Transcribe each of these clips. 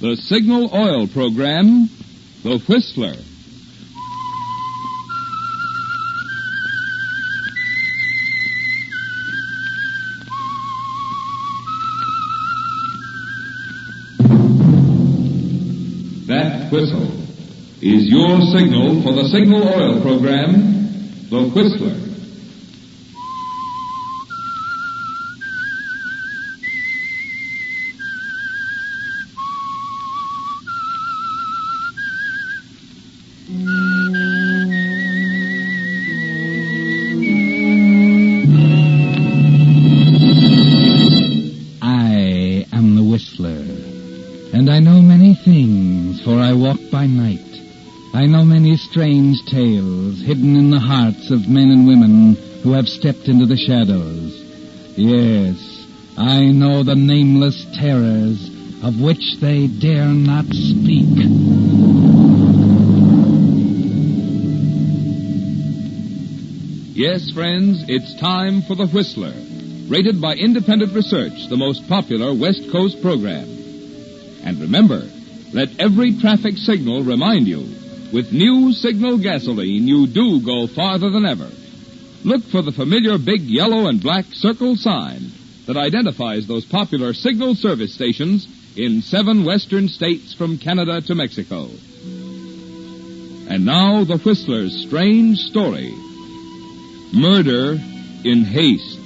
The Signal Oil program, The Whistler. That whistle is your signal for the Signal Oil program, The Whistler. I am the Whistler, and I know many things, for I walk by night. I know many strange tales hidden in the hearts of men and women who have stepped into the shadows. Yes, I know the nameless terrors of which they dare not speak. Yes, friends, it's time for The Whistler, rated by independent research, the most popular West Coast program. And remember, let every traffic signal remind you, with new Signal gasoline, you do go farther than ever. Look for the familiar big yellow and black circle sign that identifies those popular Signal service stations in 7 western states from Canada to Mexico. And now, the Whistler's strange story, Murder in Haste.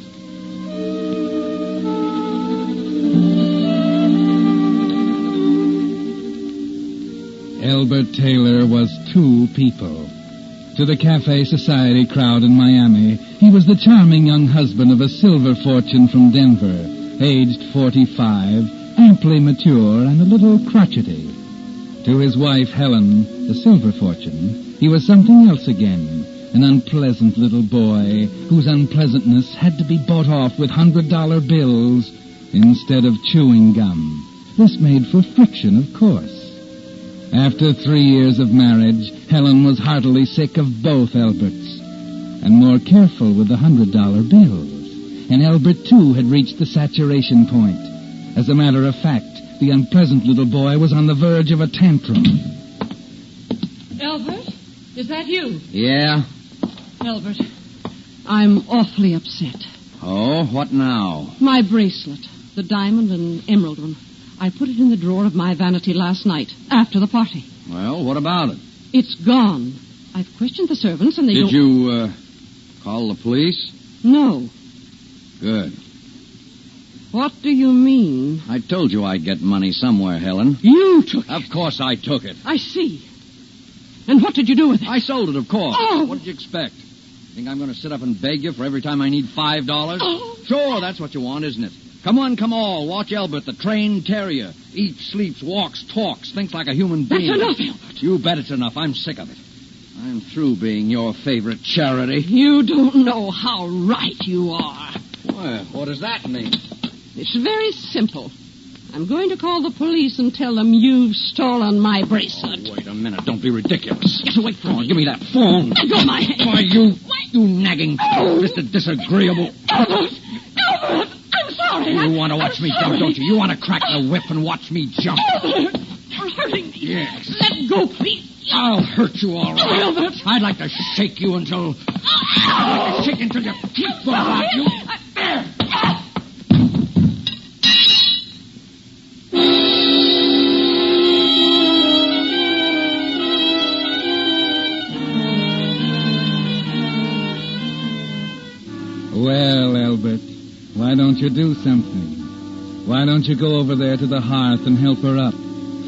Albert Taylor was 2 people. To the Cafe Society crowd in Miami, he was the charming young husband of a silver fortune from Denver, aged 45, amply mature and a little crotchety. To his wife, Helen, the silver fortune, he was something else again, an unpleasant little boy whose unpleasantness had to be bought off with $100 bills instead of chewing gum. This made for friction, of course. After 3 years of marriage, Helen was heartily sick of both Alberts, and more careful with the $100 bills. And Albert, too, had reached the saturation point. As a matter of fact, the unpleasant little boy was on the verge of a tantrum. Albert, is that you? Yeah? Albert, I'm awfully upset. Oh, what now? My bracelet, the diamond and emerald one. I put it in the drawer of my vanity last night, after the party. Well, what about it? It's gone. I've questioned the servants and they don't... Did you, call the police? No. Good. What do you mean? I told you I'd get money somewhere, Helen. You took it. Of course I took it. I see. And what did you do with it? I sold it, of course. Oh! What did you expect? Think I'm going to sit up and beg you for every time I need $5? Oh! Sure, that's what you want, isn't it? Come on, come all. Watch Albert, the trained terrier. Eats, sleeps, walks, talks, thinks like a human being. That's enough, Albert. You bet it's enough. I'm sick of it. I'm through being your favorite charity. You don't know how right you are. Well, what does that mean? It's very simple. I'm going to call the police and tell them you've stolen my bracelet. Oh, wait a minute. Don't be ridiculous. Get away from me. Give me that phone. Let go of my hand. Why, you nagging, Mr. Disagreeable. Albert! Albert! I'm sorry. You want to watch me jump, don't you? You want to crack the whip and watch me jump. Albert! You're hurting me. Yes. Let go, please. I'll hurt you all right. Albert! I'd like to shake you until... I'd like to shake until your teeth fall out. You... There! Well, Albert, why don't you do something? Why don't you go over there to the hearth and help her up?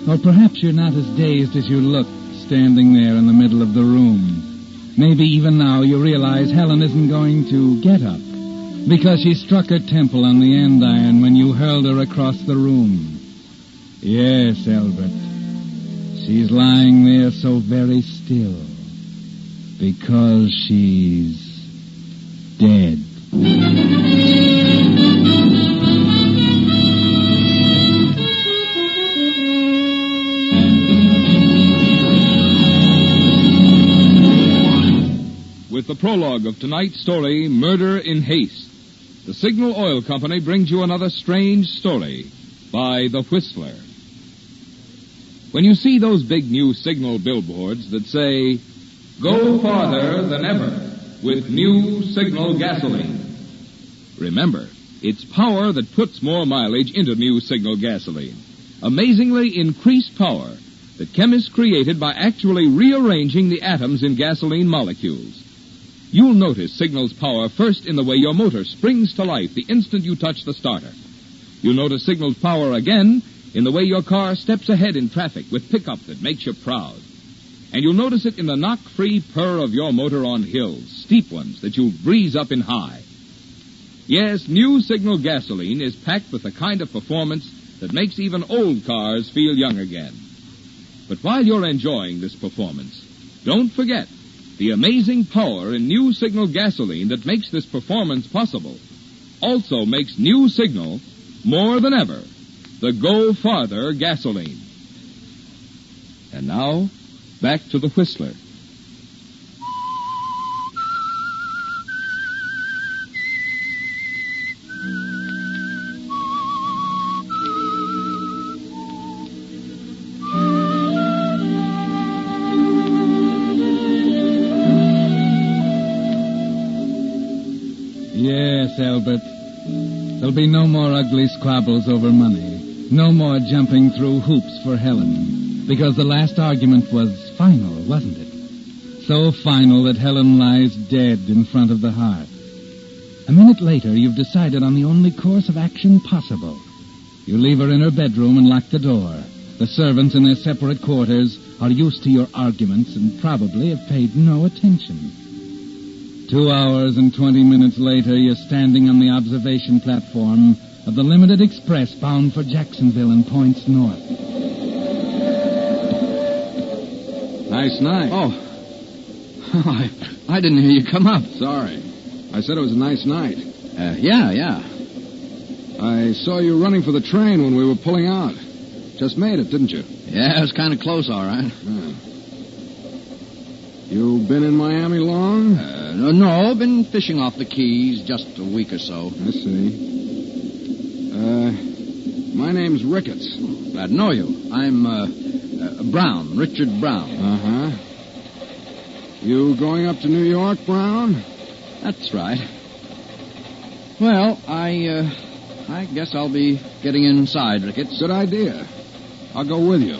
Or perhaps you're not as dazed as you look, standing there in the middle of the room. Maybe even now you realize Helen isn't going to get up, because she struck her temple on the andiron when you hurled her across the room. Yes, Albert, she's lying there so very still, because she's dead. With the prologue of tonight's story, Murder in Haste, the Signal Oil Company brings you another strange story by The Whistler. when you see those big new signal billboards that say, "Go farther than ever with new signal gasoline." Remember, it's power that puts more mileage into new signal gasoline. Amazingly increased power that chemists created by actually rearranging the atoms in gasoline molecules. You'll notice Signal's power first in the way your motor springs to life the instant you touch the starter. You'll notice Signal's power again in the way your car steps ahead in traffic with pickup that makes you proud. And you'll notice it in the knock-free purr of your motor on hills, steep ones that you'll breeze up in high. Yes, new Signal gasoline is packed with the kind of performance that makes even old cars feel young again. But while you're enjoying this performance, don't forget the amazing power in new Signal gasoline that makes this performance possible also makes new Signal, more than ever, the Go Farther gasoline. And now, back to the Whistler. Yes, Albert. There'll be no more ugly squabbles over money. No more jumping through hoops for Helen. Because the last argument was final, wasn't it? So final that Helen lies dead in front of the hearth. A minute later, you've decided on the only course of action possible. You leave her in her bedroom and lock the door. The servants in their separate quarters are used to your arguments and probably have paid no attention. 2 hours and 20 minutes later, you're standing on the observation platform of the Limited Express bound for Jacksonville and points north. Nice night. Oh, I didn't hear you come up. Sorry. I said it was a nice night. Yeah. I saw you running for the train when we were pulling out. Just made it, didn't you? Yeah, it was kind of close, all right. You been in Miami long? No, been fishing off the Keys just a week or so. I see. My name's Ricketts. Glad to know you. I'm Brown, Richard Brown. Uh-huh. You going up to New York, Brown? That's right. Well, I guess I'll be getting inside, Ricketts. Good idea. I'll go with you.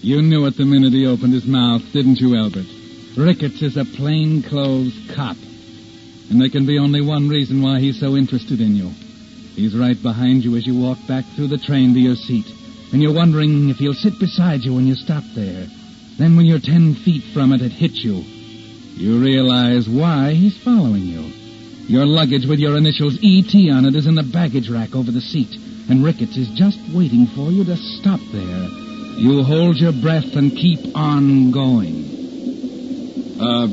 You knew it the minute he opened his mouth, didn't you, Albert? Ricketts is a plainclothes cop. And there can be only one reason why he's so interested in you. He's right behind you as you walk back through the train to your seat. And you're wondering if he'll sit beside you when you stop there. Then when you're 10 feet from it hits you. You realize why he's following you. Your luggage with your initials E.T. on it is in the baggage rack over the seat. And Ricketts is just waiting for you to stop there. You hold your breath and keep on going.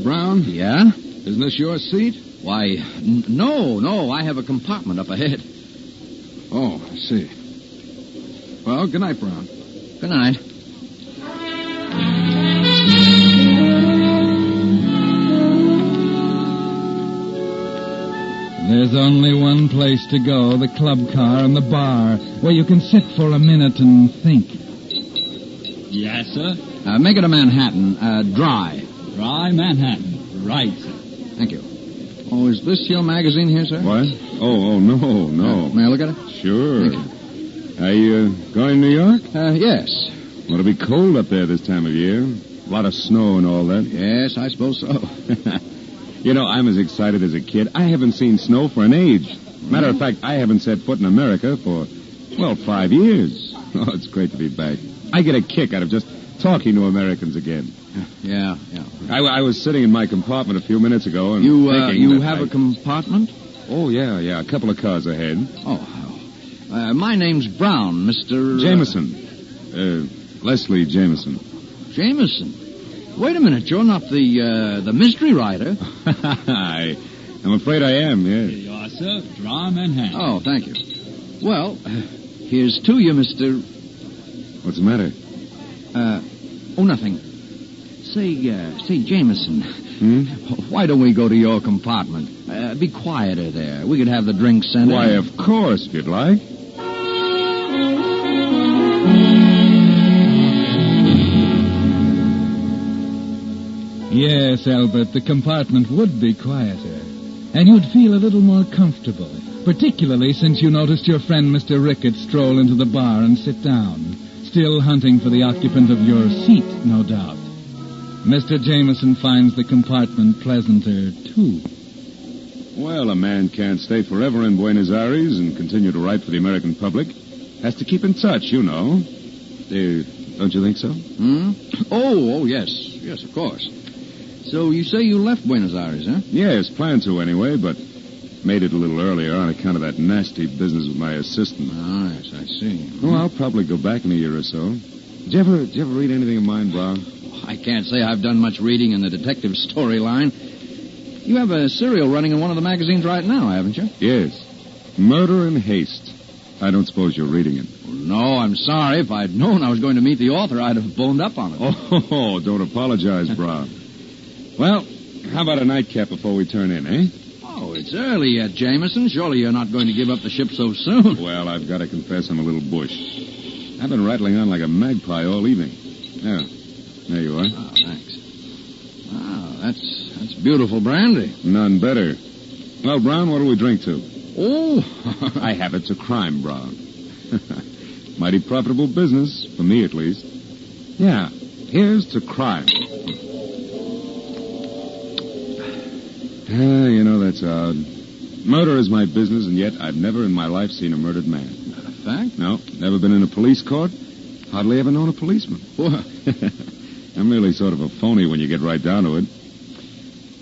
Brown? Yeah? Isn't this your seat? Why, no. I have a compartment up ahead. Oh, I see. Well, good night, Brown. Good night. There's only one place to go, the club car and the bar, where you can sit for a minute and think. Yes, sir. Make it a Manhattan, dry. Dry Manhattan. Right, sir. Thank you. Oh, is this your magazine here, sir? What? Oh, no. May I look at it? Sure. Thank you. Are you going to New York? Yes. Well, it'll be cold up there this time of year. A lot of snow and all that. Yes, I suppose so. You know, I'm as excited as a kid. I haven't seen snow for an age. Matter of fact, I haven't set foot in America for, 5 years. Oh, it's great to be back. I get a kick out of just talking to Americans again. Yeah. I was sitting in my compartment a few minutes ago and You thinking have a compartment? Oh, yeah, a couple of cars ahead. My name's Brown, Mr. Jameson. Leslie Jameson. Jameson? Wait a minute, you're not the mystery writer. I'm afraid I am, yes. Here you are, sir. Dry Manhattan. Oh, thank you. Well, here's to you, Mr. What's the matter? Nothing. Say, Jameson, Why don't we go to your compartment? Be quieter there. We could have the drinks sent Why, in. of course, if you'd like. Yes, Albert, the compartment would be quieter. And you'd feel a little more comfortable, particularly since you noticed your friend Mr. Ricketts stroll into the bar and sit down, still hunting for the occupant of your seat, no doubt. Mr. Jameson finds the compartment pleasanter, too. Well, a man can't stay forever in Buenos Aires and continue to write for the American public. Has to keep in touch, you know. Don't you think so? Oh, yes. Yes, of course. So you say you left Buenos Aires, huh? Yes, planned to anyway, but made it a little earlier on account of that nasty business with my assistant. Ah, yes, I see. Well, I'll probably go back in a year or so. Did you ever read anything of mine, Brown? I can't say I've done much reading in the detective storyline. You have a serial running in one of the magazines right now, haven't you? Yes. Murder in Haste. I don't suppose you're reading it. No, I'm sorry. If I'd known I was going to meet the author, I'd have boned up on it. Oh, don't apologize, Brown. Well, how about a nightcap before we turn in, eh? Oh, it's early yet, Jameson. Surely you're not going to give up the ship so soon. Well, I've got to confess I'm a little bush. I've been rattling on like a magpie all evening. There you are. Oh, thanks. Wow, that's beautiful brandy. None better. Well, Brown, what'll we drink to? Oh. I have it to crime, Brown. Mighty profitable business, for me at least. Yeah, here's to crime. You know, that's odd. Murder is my business, and yet I've never in my life seen a murdered man. A fact? No, never been in a police court. Hardly ever known a policeman. What? I'm really sort of a phony when you get right down to it.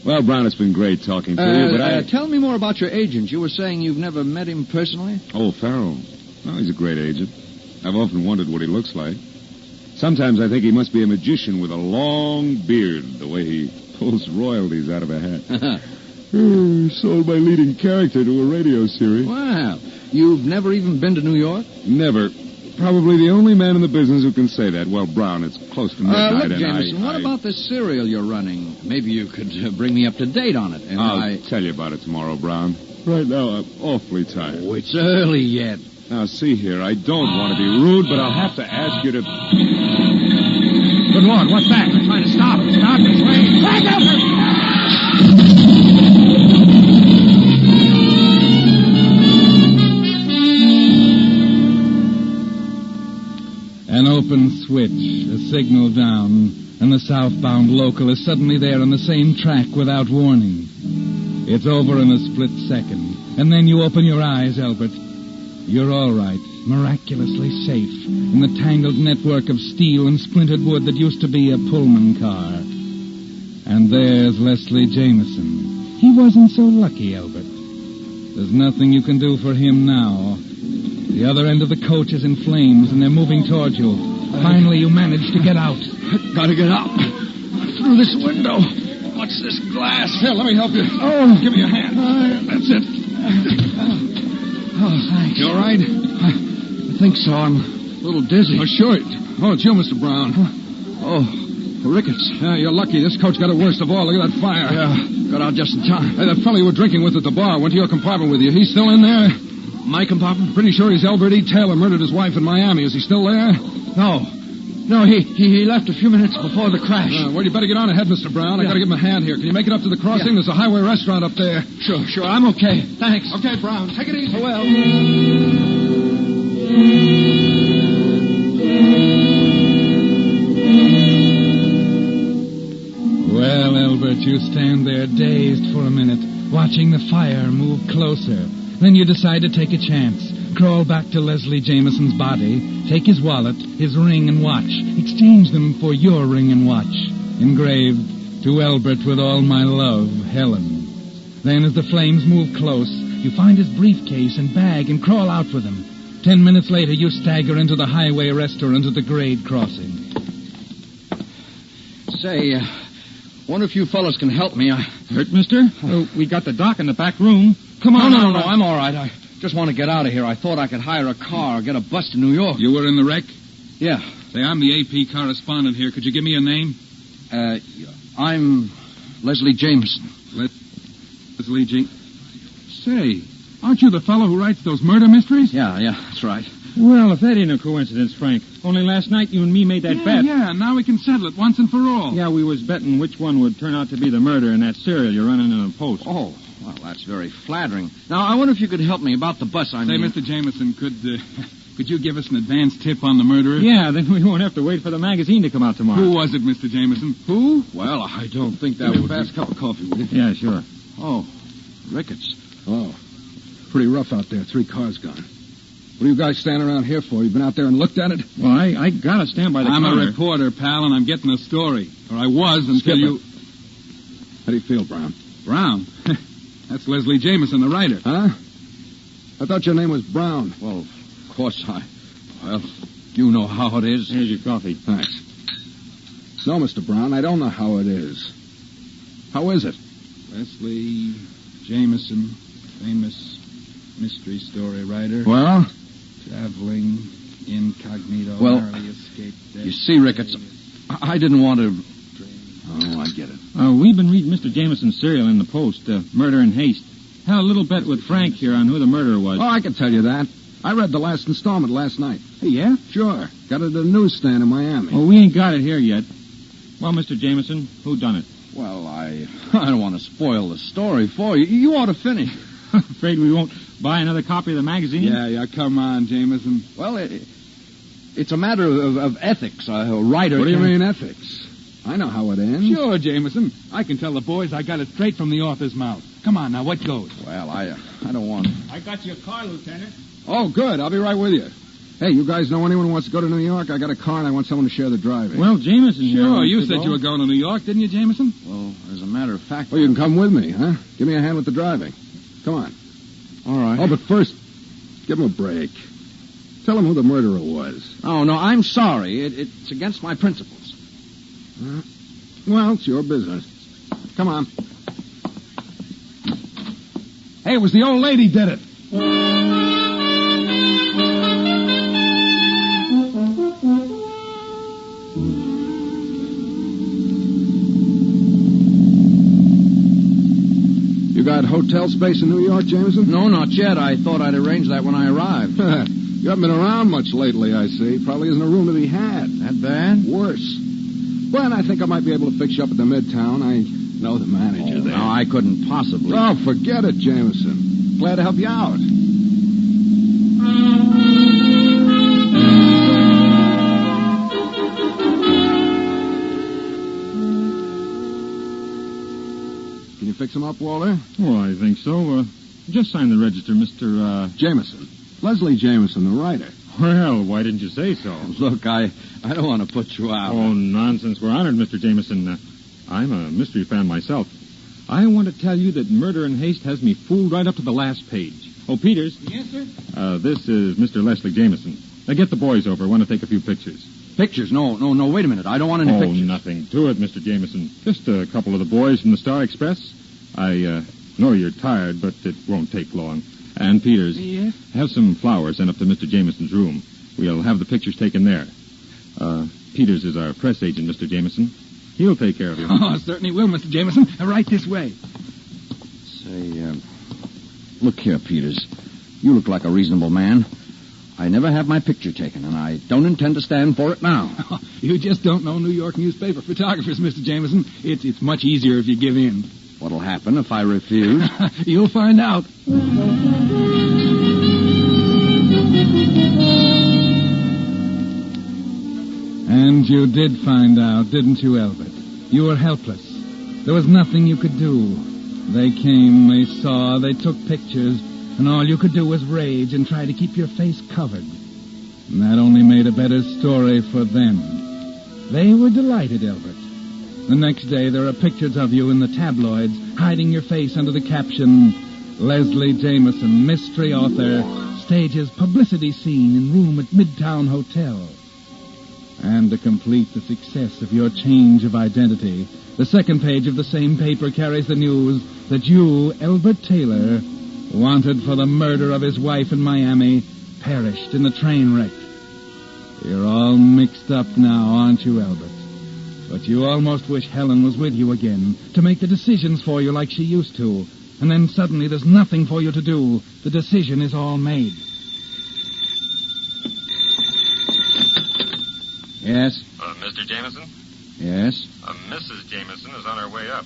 Well, Brown, it's been great talking to you, but tell me more about your agent. You were saying you've never met him personally? Oh, Farrell. Well, he's a great agent. I've often wondered what he looks like. Sometimes I think he must be a magician with a long beard, the way he pulls royalties out of a hat. Sold my leading character to a radio series. Wow. You've never even been to New York? Never. Probably the only man in the business who can say that. Well, Brown, it's close to midnight. Look, Jameson, what about this serial you're running? Maybe you could bring me up to date on it. And I'll tell you about it tomorrow, Brown. Right now, I'm awfully tired. Oh, it's early yet. Now, see here, I don't want to be rude, but I'll have to ask you to... Good Lord, what's that? They're trying to stop it. Stop this way. Back up! An open switch, a signal down, and the southbound local is suddenly there on the same track without warning. It's over in a split second, and then you open your eyes, Albert. You're all right, miraculously safe, in the tangled network of steel and splintered wood that used to be a Pullman car. And there's Leslie Jameson. He wasn't so lucky, Albert. There's nothing you can do for him now. The other end of the coach is in flames, and they're moving toward you. Finally, you manage to get out. Gotta get out. Through this window. What's this glass? Here, let me help you. Oh. Give me a hand. That's it. Oh, thanks. You all right? I think so. I'm a little dizzy. Oh, sure. Oh, it's you, Mr. Brown. Oh, Ricketts. Yeah, you're lucky. This coach got it worst of all. Look at that fire. Yeah, got out just in time. Hey, that fellow you were drinking with at the bar went to your compartment with you. He's still in there? My compartment? Pretty sure he's Albert E. Taylor murdered his wife in Miami. Is he still there? No. No, he left a few minutes before the crash. Well, you better get on ahead, Mr. Brown. I got to give him a hand here. Can you make it up to the crossing? Yeah. There's a highway restaurant up there. Sure. I'm okay. Thanks. Okay, Brown. Take it easy. Well. Well, Albert, you stand there dazed for a minute, watching the fire move closer. Then you decide to take a chance. Crawl back to Leslie Jameson's body, take his wallet, his ring and watch, exchange them for your ring and watch, engraved, "To Albert with all my love, Helen." Then as the flames move close, you find his briefcase and bag and crawl out with him. 10 minutes later, you stagger into the highway restaurant at the grade crossing. Say, wonder if you fellas can help me. Hurt, mister? We got the doc in the back room. Come on. No, I'm all right. I just want to get out of here. I thought I could hire a car or get a bus to New York. You were in the wreck? Yeah. Say, I'm the AP correspondent here. Could you give me a name? I'm Leslie Jameson. Leslie G. Say, aren't you the fellow who writes those murder mysteries? Yeah, that's right. Well, if that ain't a coincidence, Frank. Only last night you and me made that bet. Yeah, now we can settle it once and for all. Yeah, we was betting which one would turn out to be the murder in that serial you're running in a post. Oh, well, that's very flattering. Now, I wonder if you could help me about the bus I mean. Say, Mr. Jameson, could you give us an advance tip on the murderer? Yeah, then we won't have to wait for the magazine to come out tomorrow. Who was it, Mr. Jameson? Who? Well, I don't think that would fast cup of coffee, will you? Yeah, sure. Oh, Ricketts. Oh, pretty rough out there. 3 cars gone. What are you guys standing around here for? You been out there and looked at it? Well, I gotta stand by the car. I'm a reporter, pal, and I'm getting a story. Or I was until Skipper. you... How do you feel, Brown? Brown? That's Leslie Jameson, the writer. Huh? I thought your name was Brown. Well, of course Well, you know how it is. Here's your coffee. Thanks. No, Mr. Brown, I don't know how it is. How is it? Leslie Jameson, famous mystery story writer. Well? Traveling incognito. Well, narrowly escaped death. You see, Ricketts, I didn't want to... Oh, I get it. We've been reading Mr. Jameson's serial in the Post, Murder in Haste. Had a little bet with Frank here on who the murderer was. Oh, I can tell you that. I read the last installment last night. Hey, yeah? Sure. Got it at a newsstand in Miami. Well, we ain't got it here yet. Well, Mr. Jameson, who done it? Well, I don't want to spoil the story for you. You ought to finish. Afraid we won't buy another copy of the magazine? Yeah, come on, Jameson. Well, it's a matter of ethics. A writer... What do you mean, ethics? I know how it ends. Sure, Jameson. I can tell the boys I got it straight from the author's mouth. Come on, now, what goes? Well, I don't want... I got your car, Lieutenant. Oh, good. I'll be right with you. Hey, you guys know anyone who wants to go to New York? I got a car and I want someone to share the driving. Well, Jameson... Sure, you said you were going to New York, didn't you, Jameson? Well, as a matter of fact... Well, you can come with me, huh? Give me a hand with the driving. Come on. All right. Oh, but first, give him a break. Tell him who the murderer was. Oh, no, I'm sorry. It's against my principles. Well, it's your business. Come on. Hey, it was the old lady did it. You got hotel space in New York, Jameson? No, not yet. I thought I'd arrange that when I arrived. You haven't been around much lately, I see. Probably isn't a room to be had. That bad? Worse. But I think I might be able to fix you up at the Midtown. I know the manager there. No, I couldn't possibly. Oh, forget it, Jameson. Glad to help you out. Can you fix him up, Walter? Oh, I think so. Just sign the register, Mr. Jameson. Leslie Jameson, the writer. Well, why didn't you say so? Look, I don't want to put you out. Oh, nonsense. We're honored, Mr. Jameson. I'm a mystery fan myself. I want to tell you that Murder in Haste has me fooled right up to the last page. Oh, Peters. Yes, sir? This is Mr. Leslie Jameson. Now, get the boys over. I want to take a few pictures. Pictures? No, wait a minute. I don't want any pictures. Oh, nothing to it, Mr. Jameson. Just a couple of the boys from the Star Express. I know you're tired, but it won't take long. And, Peters, Yes? have some flowers sent up to Mr. Jameson's room. We'll have the pictures taken there. Peters is our press agent, Mr. Jameson. He'll take care of you. Oh, certainly will, Mr. Jameson. Right this way. Say, look here, Peters. You look like a reasonable man. I never have my picture taken, and I don't intend to stand for it now. Oh, you just don't know New York newspaper photographers, Mr. Jameson. It's much easier if you give in. What'll happen if I refuse? You'll find out. And you did find out, didn't you, Albert? You were helpless. There was nothing you could do. They came, they saw, they took pictures, and all you could do was rage and try to keep your face covered. And that only made a better story for them. They were delighted, Albert. The next day, there are pictures of you in the tabloids, hiding your face under the caption, Leslie Jameson, mystery author, stages publicity scene in room at Midtown Hotel. And to complete the success of your change of identity, the second page of the same paper carries the news that you, Albert Taylor, wanted for the murder of his wife in Miami, perished in the train wreck. You're all mixed up now, aren't you, Albert? But you almost wish Helen was with you again, to make the decisions for you like she used to. And then suddenly there's nothing for you to do. The decision is all made. Yes? Mr. Jameson? Yes? Mrs. Jameson is on her way up.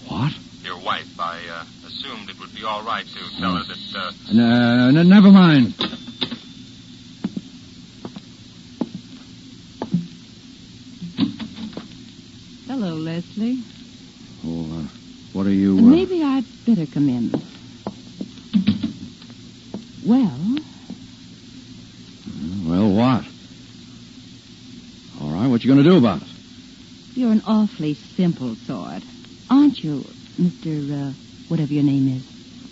What? Your wife. I assumed it would be all right to tell her that, Never mind. Hello, Leslie. Oh, what are you... Maybe I'd better come in. Well? Well, what? All right, what you going to do about it? You're an awfully simple sort, aren't you, Mr. Whatever your name is?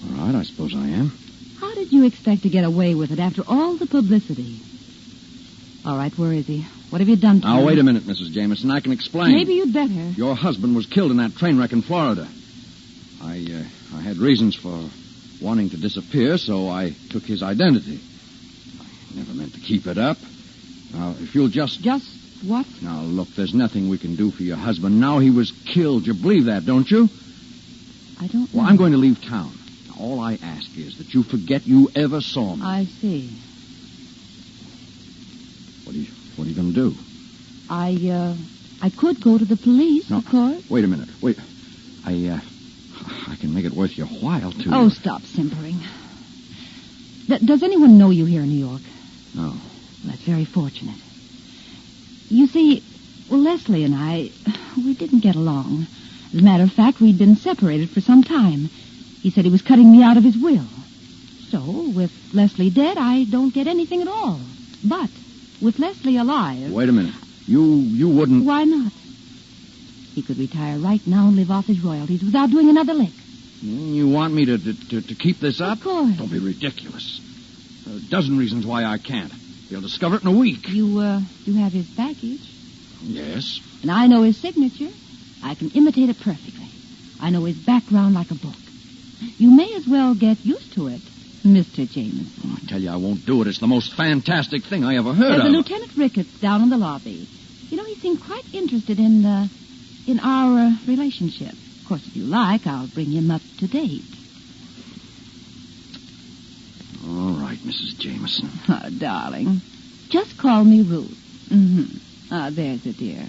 All right, I suppose I am. How did you expect to get away with it after all the publicity? All right, where is he? What have you done to him? Now, wait a minute, Mrs. Jameson. I can explain. Maybe you'd better. Your husband was killed in that train wreck in Florida. I had reasons for wanting to disappear, so I took his identity. I never meant to keep it up. Now, if you'll just... Just what? Now, look, there's nothing we can do for your husband. Now he was killed. You believe that, don't you? I don't know. Well, I'm going to leave town. Now, all I ask is that you forget you ever saw me. I see. What are you going to do? I could go to the police, No, of course. Wait a minute. Wait. I can make it worth your while to... Oh, stop simpering. Does anyone know you here in New York? No. Well, that's very fortunate. You see, Leslie and I, we didn't get along. As a matter of fact, we'd been separated for some time. He said he was cutting me out of his will. So, with Leslie dead, I don't get anything at all. But with Leslie alive... Wait a minute. You wouldn't... Why not? He could retire right now and live off his royalties without doing another lick. You want me to keep this up? Of course. Don't be ridiculous. There are a dozen reasons why I can't. You'll discover it in a week. You have his package? Yes. And I know his signature. I can imitate it perfectly. I know his background like a book. You may as well get used to it, Mr. Jameson. I tell you, I won't do it. It's the most fantastic thing I ever heard There's of. a Lieutenant Ricketts down in the lobby. You know, he seemed quite interested in our relationship. Of course, if you like, I'll bring him up to date. All right, Mrs. Jameson. Oh, darling. Just call me Ruth. Mm-hmm. Ah, there's a dear.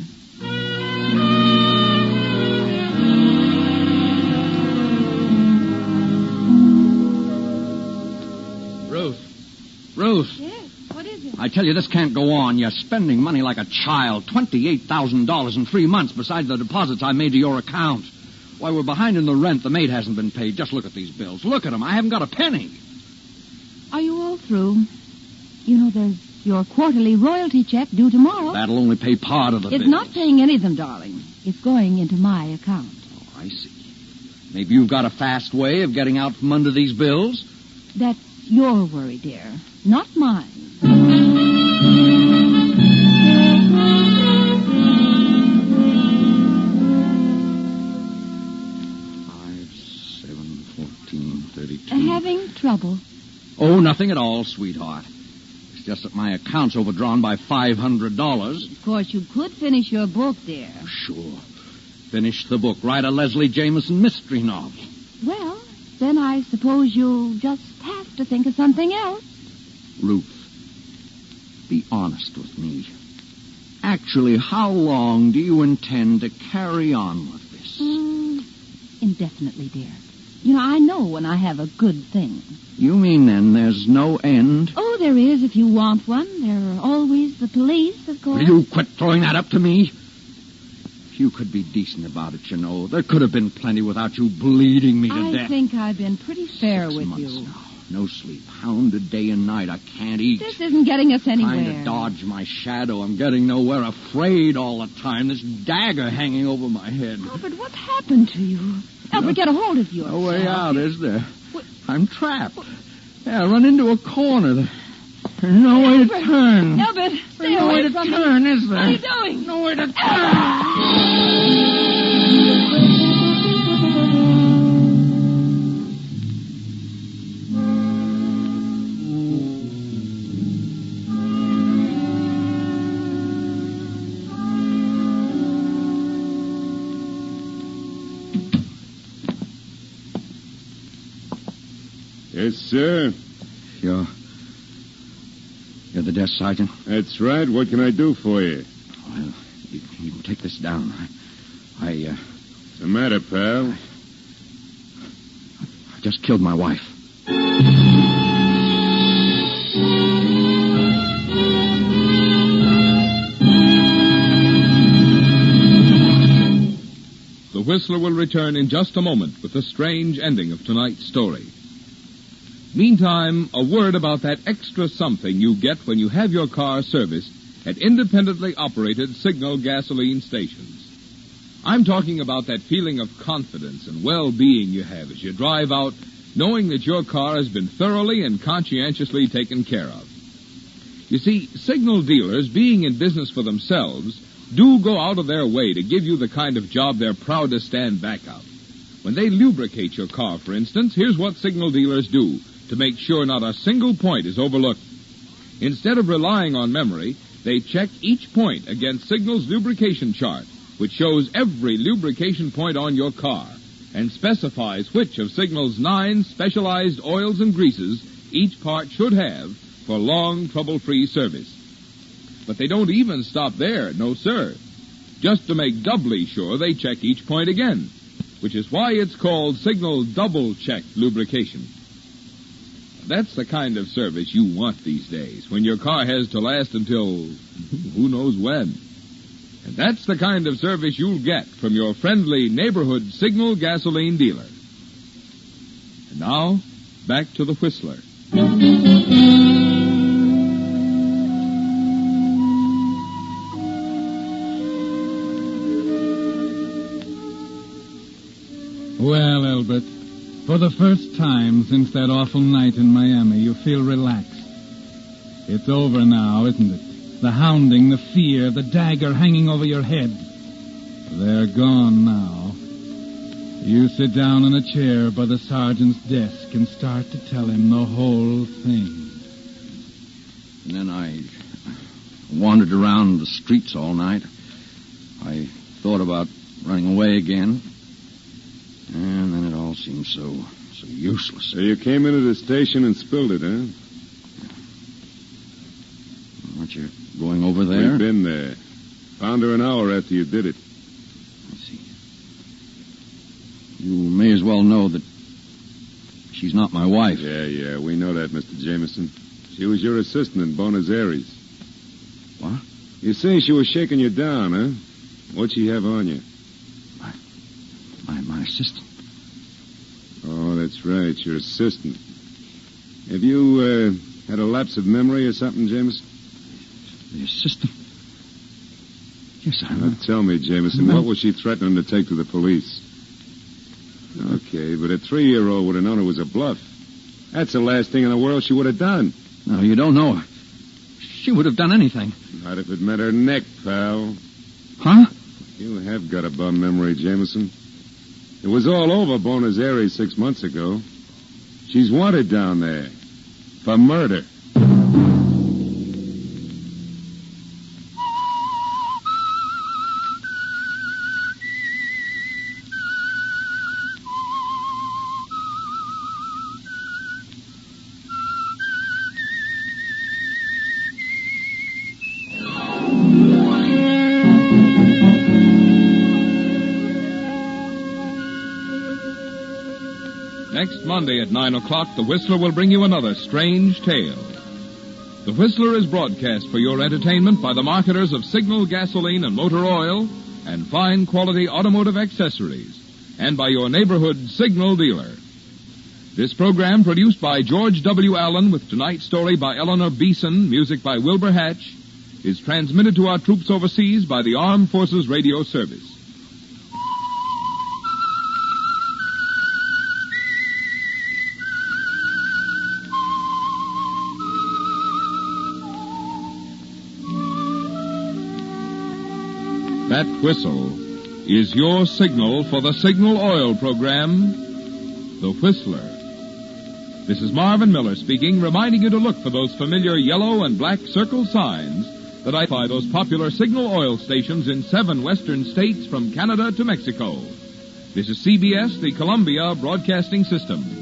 Ruth. Yes, what is it? I tell you, this can't go on. You're spending money like a child. $28,000 in 3 months besides the deposits I made to your account. Why, we're behind in the rent. The maid hasn't been paid. Just look at these bills. Look at them. I haven't got a penny. Are you all through? You know, there's your quarterly royalty check due tomorrow. That'll only pay part of the bills. It's not paying any of them, darling. It's going into my account. Oh, I see. Maybe you've got a fast way of getting out from under these bills? That's your worry, dear, not mine. 32. Having trouble? Oh, nothing at all, sweetheart. It's just that my account's overdrawn by $500. Of course, you could finish your book, dear. Sure. Finish the book. Write a Leslie Jameson mystery novel. Well, then I suppose you'll just have to think of something else. Ruth, be honest with me. Actually, how long do you intend to carry on with this? Indefinitely, dear. You know, I know when I have a good thing. You mean then there's no end? Oh, there is if you want one. There are always the police, of course. Will you quit throwing that up to me? If you could be decent about it, you know. There could have been plenty without you bleeding me to death. I think I've been pretty fair 6 with months you. now. No sleep. Hounded day and night. I can't eat. This isn't getting us anywhere. Trying to dodge my shadow. I'm getting nowhere. Afraid all the time. This dagger hanging over my head. Oh, but what happened to you? Albert, get a hold of yourself. No way out, is there? I'm trapped. Yeah, run into a corner. There's no way to turn. Albert, stay no away way to from turn, me. is there? What are you doing? No way to turn. Yes, sir. You're the desk sergeant? That's right. What can I do for you? Well, you can take this down. What's the matter, pal? I just killed my wife. The Whistler will return in just a moment with the strange ending of tonight's story. Meantime, a word about that extra something you get when you have your car serviced at independently operated Signal gasoline stations. I'm talking about that feeling of confidence and well-being you have as you drive out, knowing that your car has been thoroughly and conscientiously taken care of. You see, Signal dealers, being in business for themselves, do go out of their way to give you the kind of job they're proud to stand back of. When they lubricate your car, for instance, here's what Signal dealers do to make sure not a single point is overlooked. Instead of relying on memory, they check each point against Signal's lubrication chart, which shows every lubrication point on your car and specifies which of Signal's 9 specialized oils and greases each part should have for long, trouble-free service. But they don't even stop there, no sir. Just to make doubly sure, they check each point again, which is why it's called Signal Double-Check Lubrication. That's the kind of service you want these days, when your car has to last until who knows when. And that's the kind of service you'll get from your friendly neighborhood Signal gasoline dealer. And now, back to the Whistler. Well, Albert, for the first time since that awful night in Miami, you feel relaxed. It's over now, isn't it? The hounding, the fear, the dagger hanging over your head. They're gone now. You sit down in a chair by the sergeant's desk and start to tell him the whole thing. And then I wandered around the streets all night. I thought about running away again. And then it all seemed so useless. So you came into the station and spilled it, huh? Aren't you going over there? We've been there. Found her an hour after you did it. I see. You may as well know that she's not my wife. Yeah, we know that, Mr. Jameson. She was your assistant in Buenos Aires. What? You say she was shaking you down, huh? What'd she have on you? My assistant. Oh, that's right, your assistant. Have you had a lapse of memory or something, Jameson? The assistant? Yes, I Now, tell me, Jameson, what was she threatening to take to the police? Okay, but a 3-year-old would have known it was a bluff. That's the last thing in the world she would have done. No, you don't know her. She would have done anything. Not if it meant her neck, pal. Huh? You have got a bum memory, Jameson. It was all over Buenos Aires 6 months ago. She's wanted down there for murder. Next Monday at 9 o'clock, the Whistler will bring you another strange tale. The Whistler is broadcast for your entertainment by the marketers of Signal gasoline and motor oil and fine quality automotive accessories, and by your neighborhood Signal dealer. This program, produced by George W. Allen with tonight's story by Eleanor Beeson, music by Wilbur Hatch, is transmitted to our troops overseas by the Armed Forces Radio Service. That whistle is your signal for the Signal Oil program, The Whistler. This is Marvin Miller speaking, reminding you to look for those familiar yellow and black circle signs that identify those popular Signal Oil stations in 7 western states from Canada to Mexico. This is CBS, the Columbia Broadcasting System.